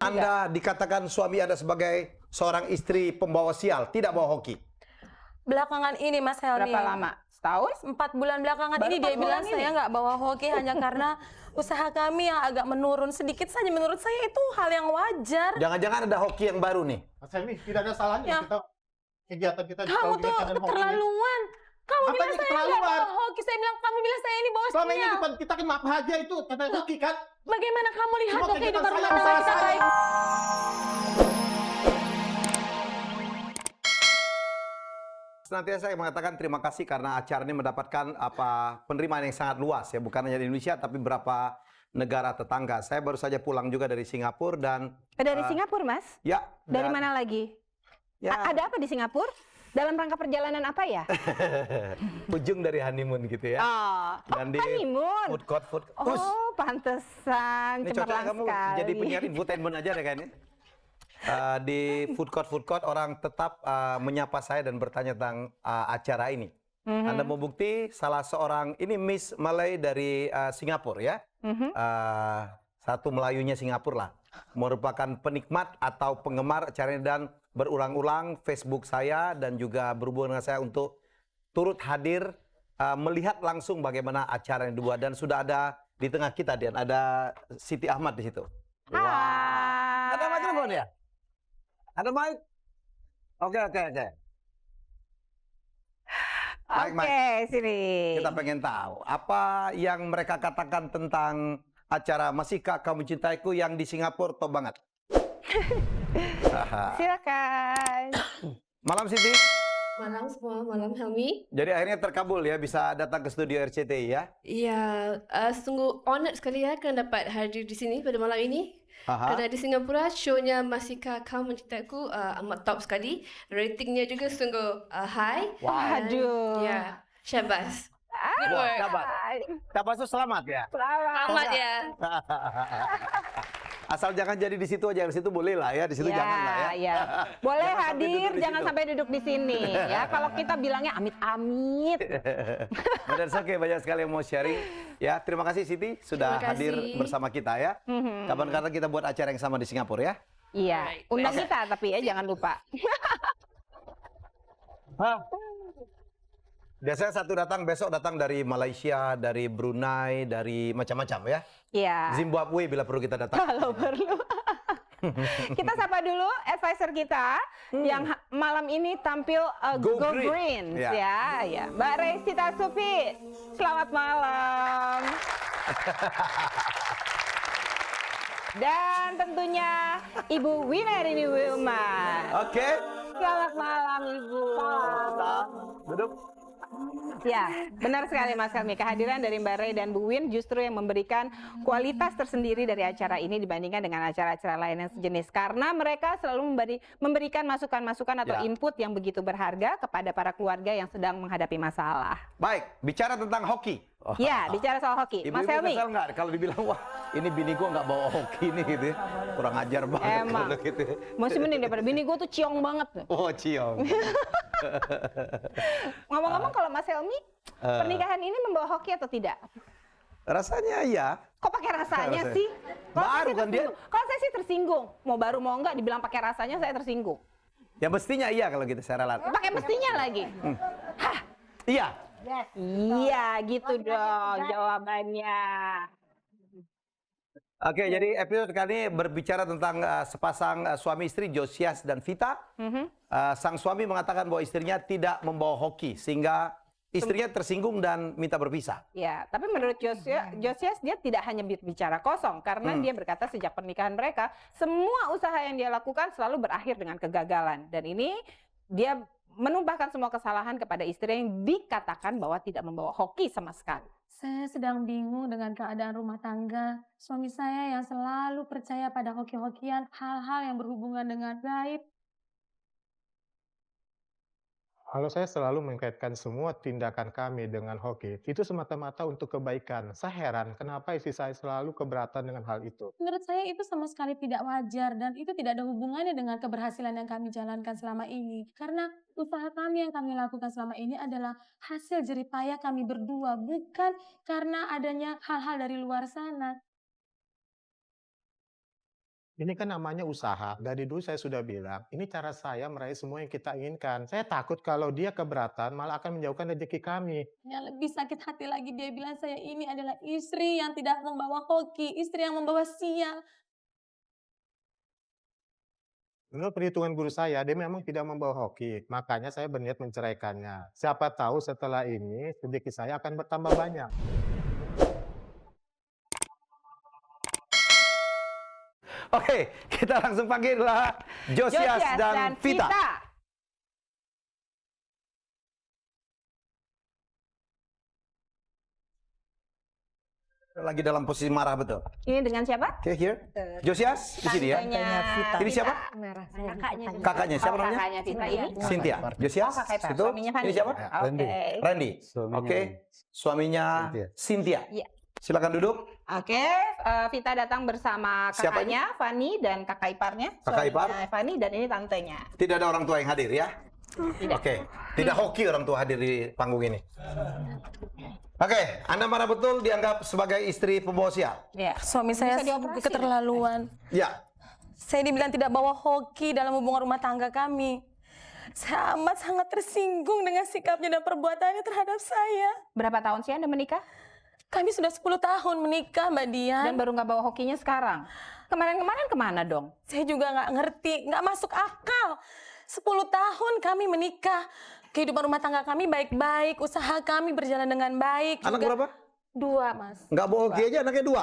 Anda dikatakan suami Anda sebagai seorang istri pembawa sial, tidak bawa hoki? Belakangan ini Mas Helmi. Berapa lama? Setahun? 4 bulan belakangan Baru ini 4 dia bilang bulan saya ini? nggak bawa hoki hanya karena usaha kami yang agak menurun sedikit saja. Menurut saya itu hal yang wajar. Jangan-jangan ada hoki yang baru nih. Mas Helmi, tidak ada salahnya Ya. kita kegiatan kita Kamu kalau tuh dikaitkan dengan hoki ini. keterlaluan. Kamu Apa bilang ini saya nggak keterlaluan? bawa hoki. Saya bilang kamu bilang saya ini bawa Selama ini sial. kita kan maaf aja itu kata hoki kan. Bagaimana kamu lihat Semua kok kegiatan kehidupan saya, rumah tangga usaha kita saya. baik? Senantiasa saya mengatakan terima kasih karena acara ini mendapatkan penerimaan yang sangat luas ya, bukan hanya di Indonesia tapi beberapa negara tetangga. Saya baru saja pulang juga dari Singapura dan Dari Singapura, Mas? ya Dari dan- mana lagi? Ya, Ada apa di Singapura? Dalam rangka perjalanan apa ya? ujung dari honeymoon gitu ya. Dan di honeymoon. food court. Oh, pantesan. Ini Cemerlang cocoknya kamu sekali. jadi penyiar infotainment aja deh kayaknya. Di food court orang tetap menyapa saya dan bertanya tentang acara ini. Anda mau bukti salah seorang ini Miss Malay dari Singapura ya. Satu Melayunya Singapura lah. Merupakan penikmat atau penggemar acara ini dan berulang-ulang Facebook saya dan juga berhubungan dengan saya untuk turut hadir melihat langsung bagaimana acara yang dibuat dan sudah ada di tengah kita dan ada Siti Ahmad di situ. Hai. Ada mikrofon ya? Ada mic? Oke. Baik, Oke, sini. Kita pengen tahu apa yang mereka katakan tentang acara Masihkah Kau Mencintaiku yang di Singapura top banget. Silakan. Malam Siti. Malam semua, malam Helmi. Jadi akhirnya terkabul ya bisa datang ke studio RCTI ya. Ya, sungguh honored sekali ya kena dapat hadir di sini pada malam ini. Kerana di Singapura, show-nya Masihkah Kau Mencintaiku amat top sekali. Ratingnya juga sungguh high. Dan, Aduh. ya, syabas. Good work. Tabasu selamat ya. Selamat ya. Asal jangan jadi di situ aja, di situ boleh lah ya, di situ jangan lah ya. Ya. Boleh Jangan sampai hadir, duduk di jangan situ. sampai duduk di sini. Ya, kalau kita bilangnya amit-amit. Dan oke, banyak sekali yang mau sharing. Ya, terima kasih Siti sudah Terima hadir kasih. bersama kita ya. Kapan-kapan kita buat acara yang sama di Singapura ya. Iya, Baik, undang baik. kita tapi ya jangan lupa. Biasanya besok datang dari Malaysia, dari Brunei, dari macam-macam ya. Iya. Zimbabwe bila perlu kita datang. Kalau perlu. Kita sapa dulu advisor kita yang malam ini tampil Go Go Green. Green Ya. ya. Mbak Resita Sufi. Selamat malam. Dan tentunya Ibu Winarini Wilma. Oke. Selamat malam Ibu. Duduk. Ya, benar sekali Mas Helmi. Kehadiran dari Mbak Rey dan Bu Win justru yang memberikan kualitas tersendiri dari acara ini dibandingkan dengan acara-acara lain yang sejenis. Karena mereka selalu memberikan masukan-masukan atau Ya. input yang begitu berharga kepada para keluarga yang sedang menghadapi masalah. Baik, bicara tentang hoki. Ya, bicara soal hoki. Mas Ibu-ibu Helmi. kesel nggak kalau dibilang, wah ini bini gua nggak bawa hoki nih gitu ya. Kurang ajar banget Emang. kalau gitu. Masih mending daripada bini gue tuh ciong banget. Oh, ciong. Ngomong-ngomong kalau Mas Helmi, pernikahan ini membawa hoki atau tidak? Rasanya iya. Kok pakai rasanya Rasanya. sih? Kalau saya Baru sih kan dia. tersinggung. Kalau saya sih tersinggung. Mau baru mau enggak dibilang pakai rasanya saya tersinggung. Ya mestinya iya kalau gitu saya ralat. Pakai mestinya lagi. Iya. Iya, gitu dong jawabannya. Oke, jadi episode kali ini berbicara tentang sepasang suami istri Josias dan Vita. Sang suami mengatakan bahwa istrinya tidak membawa hoki sehingga istrinya tersinggung dan minta berpisah. Ya, tapi menurut Josias dia tidak hanya bicara kosong karena dia berkata sejak pernikahan mereka semua usaha yang dia lakukan selalu berakhir dengan kegagalan dan ini dia menumpahkan semua kesalahan kepada istri yang dikatakan bahwa tidak membawa hoki sama sekali. Saya sedang bingung dengan keadaan rumah tangga. Suami saya yang selalu percaya pada hoki-hokian, hal-hal yang berhubungan dengan gaib. Kalau saya selalu mengkaitkan semua tindakan kami dengan hoki, itu semata-mata untuk kebaikan. Saya heran kenapa istri saya selalu keberatan dengan hal itu. Menurut saya itu sama sekali tidak wajar dan itu tidak ada hubungannya dengan keberhasilan yang kami jalankan selama ini. Karena usaha kami yang kami lakukan selama ini adalah hasil jerih payah kami berdua, bukan karena adanya hal-hal dari luar sana. Ini kan namanya usaha. Dari dulu saya sudah bilang, ini cara saya meraih semua yang kita inginkan. Saya takut kalau dia keberatan malah akan menjauhkan rezeki kami. Yang lebih sakit hati lagi dia bilang saya ini adalah istri yang tidak membawa hoki, istri yang membawa sial. Menurut perhitungan guru saya, dia memang tidak membawa hoki. Makanya saya berniat menceraikannya. Siapa tahu setelah ini rezeki saya akan bertambah banyak. Oke, kita langsung panggillah Josias dan Vita. Lagi dalam posisi marah betul. Ini dengan siapa? Oke, here. Josias, di sini ya. Ini siapa? Kakaknya, siapa namanya? Kakaknya Vita ini. Cynthia. Josias, Oh, kakak Ipar. itu. Suaminya Fanny. Ini siapa? Oke. Randy. Oke, suaminya Cynthia. Iya. Silakan duduk. Oke, Vita datang bersama Siapa kakaknya Fanny dan kakak iparnya. Kakak ipar? Suaminya Fanny dan ini tantenya. Tidak ada orang tua yang hadir ya? Oke, tidak hoki orang tua hadir di panggung ini. Oke, Anda mana betul dianggap sebagai istri pembawa sial? Ya. Suami saya keterlaluan. Ya. Saya dibilang tidak bawa hoki dalam hubungan rumah tangga kami. Saya amat sangat tersinggung dengan sikapnya dan perbuatannya terhadap saya. Berapa tahun sih Anda menikah? Kami sudah 10 tahun menikah, Mbak Dian. Dan baru nggak bawa hokinya sekarang. Kemarin-kemarin kemana dong? Saya juga nggak ngerti, nggak masuk akal. 10 tahun kami menikah. Kehidupan rumah tangga kami baik-baik, usaha kami berjalan dengan baik. Anak juga. berapa? 2, Mas. Nggak bawa hoki aja anaknya 2.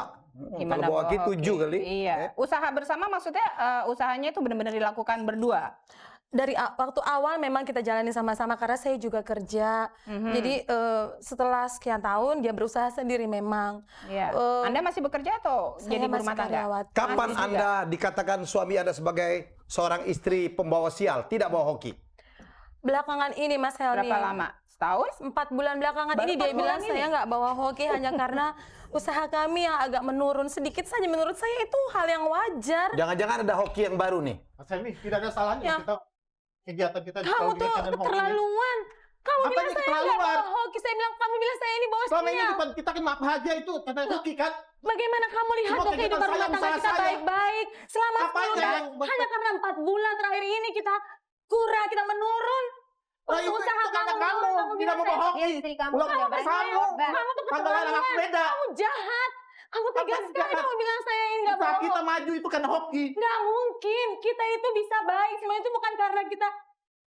Kalau bawa hoki 7 kali. Iya. Usaha bersama maksudnya usahanya itu benar-benar dilakukan berdua. Dari waktu awal memang kita jalani sama-sama karena saya juga kerja. Jadi setelah sekian tahun dia berusaha sendiri memang. Iya. Anda masih bekerja atau Saya jadi masih berumah tangga? karyawati. Kapan Masih Anda dikatakan suami Anda sebagai seorang istri pembawa sial, tidak bawa hoki? Belakangan ini Mas Helmi. Berapa lama? Setahun? 4 bulan belakangan Baru ini 4 dia bilang bulan saya ini? nggak bawa hoki hanya karena usaha kami yang agak menurun sedikit saja. Menurut saya itu hal yang wajar. Jangan-jangan ada hoki yang baru nih. Mas Helmi, tidak ada salahnya Ya. kita kegiatan kita Kamu tuh keterlaluan. Kamu Apa bilang ini saya nggak keterlaluan? bawa hoki. Saya bilang kamu bilang saya ini bawa Selama ini sial. depan kita kan bahagia itu, kata hoki kan? Bagaimana kamu lihat Semua kok kehidupan kegiatan rumah saya, tangga usaha kita saya. baik-baik selama Apanya 10 tahun. yang Hanya karena 4 bulan terakhir ini kita kurang, kita menurun. Nah, itu Usaha kata kamu kamu tidak mau bawa hoki. Pulang Kamu ke kamu, kamu tuh panggilan anak keterlaluan. beda. Kamu jahat. Kamu tega Apa sekali jahat? kamu bilang saya ini nggak Usaha bawa kita hoki. maju itu kan hoki. Nggak mungkin. Kita itu bisa baik. Semua itu bukan karena kita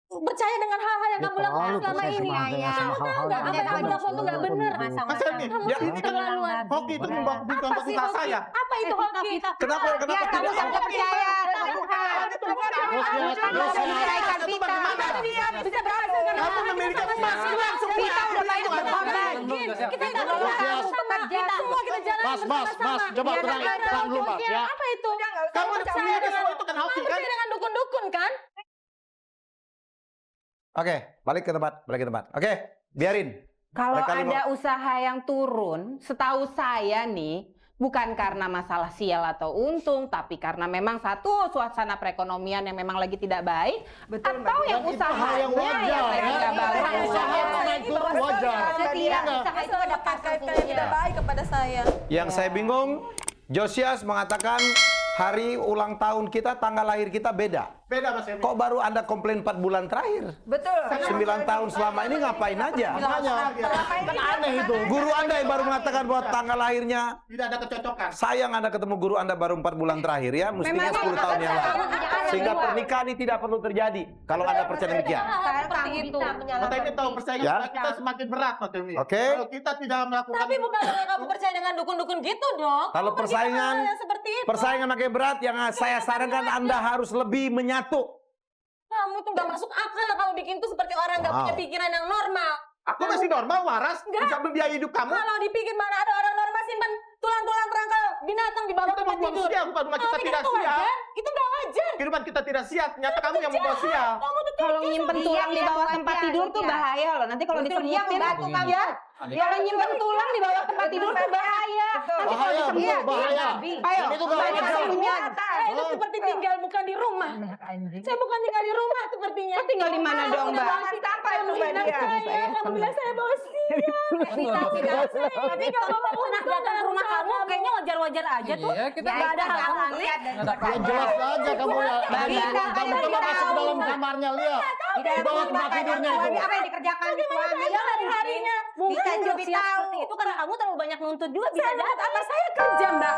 percaya dengan hal-hal yang kamu lakukan selama ini. Kamu tahu nggak apa yang kamu lakukan itu nggak benar. Mas Helmi, Kamu ya tuh ini kan keterlaluan. hoki itu membawa Apa untuk sih usaha hoki? saya. Apa itu hoki? Kenapa Kamu tidak? nggak percaya. Bisa berhasil karena Kamu memiliki emas, langsung kita udah banyak berkorban. Kita nggak mau sama kita. Semua kita jalan bersama-sama. coba terang dulu Mas ya. Apa itu? Kamu memiliki semua itu kan hoki kan? Percaya dengan dukun-dukun kan? Oke, balik ke tempat. Oke, biarin. Kalau Mereka ada usaha yang turun, setahu saya nih, bukan karena masalah sial atau untung, tapi karena memang satu suasana perekonomian yang memang lagi tidak baik, atau yang Dan itu usahanya hal yang wajar, yang lagi ya. tidak baik. Usaha naik turun wajar. Setiap usaha itu ada kaitan yang tidak baik kepada saya. Yang saya bingung, Josias mengatakan hari ulang tahun kita, tanggal lahir kita beda. Beda Mas Helmi. Kok baru Anda komplain 4 bulan terakhir? Betul. 9 tahun selama ini ngapain aja? Makanya, kan aneh itu. Guru Anda yang baru mengatakan bahwa tanggal lahirnya, Tidak ada kecocokan. sayang Anda ketemu guru Anda baru 4 bulan terakhir ya, mestinya 10 tahun yang lalu. Sehingga pernikahan ini tidak perlu terjadi kalau Anda percaya demikian. Seperti itu. Mas Helmi tahu persaingan Ya. kita semakin berat Mas Helmi. Oke. Kalau kita tidak melakukan Tapi bukan karena kamu percaya dengan dukun-dukun gitu dong. Kalau Kamu pergi persaingan, ke hal yang seperti itu. persaingan makin berat, yang saya sarankan Anda harus lebih menyatu. Kamu tuh gak masuk akal lah kamu bikin tuh seperti orang gak Wow. punya pikiran yang normal. Aku masih normal, waras, bisa membiayai hidup kamu. Kalau dipikir mana ada orang normal simpan tulang-tulang kerangka binatang di bawah Kita tempat membuang tidur. sial, bukan rumah kita Kamu tidak itu sial. wajar? Itu gak wajar. Kehidupan kita tidak siap, ternyata kamu yang membawa sial. Kamu tuh Kalau nyimpen tulang di bawah tempat tidur tuh bahaya loh. Nanti kalau disemutin, ya. Kalau nyimpen tulang di bawah tempat tidur tuh bahaya. Bahaya, betul, bahaya. Ayo, Ini tuh gak wajar. Saya itu seperti tinggal bukan di rumah. Saya bukan tinggal di rumah sepertinya. Kau tinggal di mana dong, Mbak? Apa itu Kamu bilang saya bawa sial. Tapi kalau kamu pernah datang ke rumah kamu, kayaknya wajar-wajar wajar aja tuh. Iya, kita Nggak ada hal aneh. Ya jelas aja kamu ya. Kamu coba masuk ke dalam kamarnya lihat. Di bawah tempat tidurnya itu. Apa yang dikerjakan di suami? Dia hari-harinya bisa lebih tahu seperti itu karena kamu terlalu banyak nuntut juga bisa jadi. Apa saya kerja, Mbak?